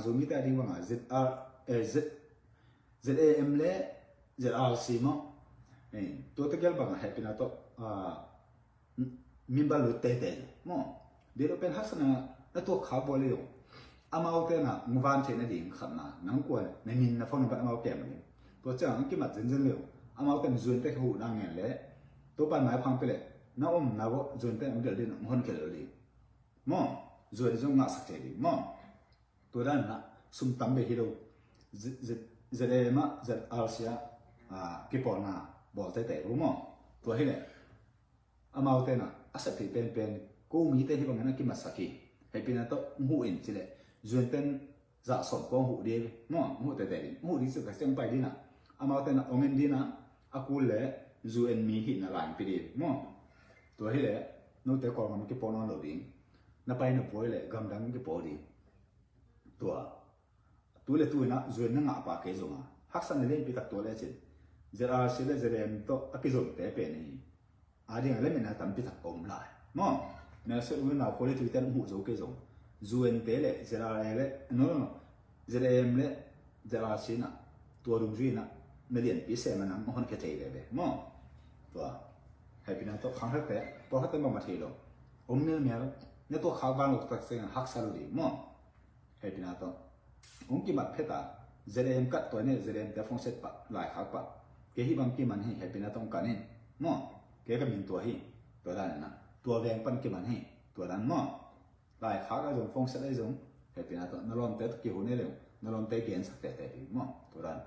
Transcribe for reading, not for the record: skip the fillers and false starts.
zo mi ta ding wa ZAM และ ZRC มั้งตัวตะเกียบบังให้เป็นตัวมีบาลุเตเตมั้งเดี๋ยวเป็นลักษณะตัวขาบอลเลยอามาโอเคนะงูวานเทนดีขันนะนังกวนในมินนะฟอนบัดอามาโอเคมันตัวจ้างกิมัดเจนเลยอามาโอเคจวนเตะหูนางเงี้ยเลยตัวปันไม้พังไปเลยน้าน้าว่าจวนเตะมันเดือดดินมันเกลือเลยมั้งจวนจงงักสักเจดีมั้งตัวนั้นนะสุ่มตั้มไปฮิโร่จะได้มาจะอาเซียกี่ปอนนะบอกเตะรู้มั้งตัวที่เนี่ยอามาโอเคนะอาศัยเป็นกูมีเตะที่บางอย่างกิมัดสักทีให้เป็นตัวหูอินสิเลยจวนเป็นจะสอบกองหูดีมั้งหูเตะหูดีสุดก็เสียงไปดีนะอามาโอเคนะองเงินดีนะอากูเลยจวนมีหินอะไรไปดีมั้งตัวที่เลยนู้นแต่ก่อนมันกี่ปอนนั่นหรอดินับไปนับไปเลยกำลังกี่ปอนดีตัวเลยตัวนะจวนนั่งอ่ะปากเกจงอ่ะฮักสันเล่นไปตักตัวเลยจิจะอาเซียจะเรียนตัวอภิจงแต่เป็นนี่อาเดียงเล่นมันทำไปตักอมลายมั้งเนี่ยสุดวันน่ะคนที่ทวิตเตอร์หูโจเกจงจวนเตะเลยจะอะไรเลยนู้นจะเรียนเลยจะอาเซียนะตัวรุ่งจีน่ะไม่เรียนพิเศษมันนั่งมันแค่เทเลยมั้งตัวให้พี่น้องตัวขังหักแต่ตัวหักแต่มาเทโลเนี่ยตัวข้าวบ้านลูกตักเสียงหักสารดีมั้งให้พี่น้องตัวกี่มัดเพตาเจริญกัดตัวเนี่ยเจริญแต่ฟงเสร็จปะหลายหักปะเกี่ยบังกี่มันให้พี่น้องต้องการนี่มั้งเกี่ยก็มีตัวให้ตัวนั้นนะตัวแดงปั้นกี่มันให้ตัวนั้นมั้งหลายหักก็จงฟงเสร็จได้จงให้พี่น้องตัวนรอนเตะกี่หัวเนี่ยเลยนรอนเตะเกียนสักแต่มั้งตัวนั้น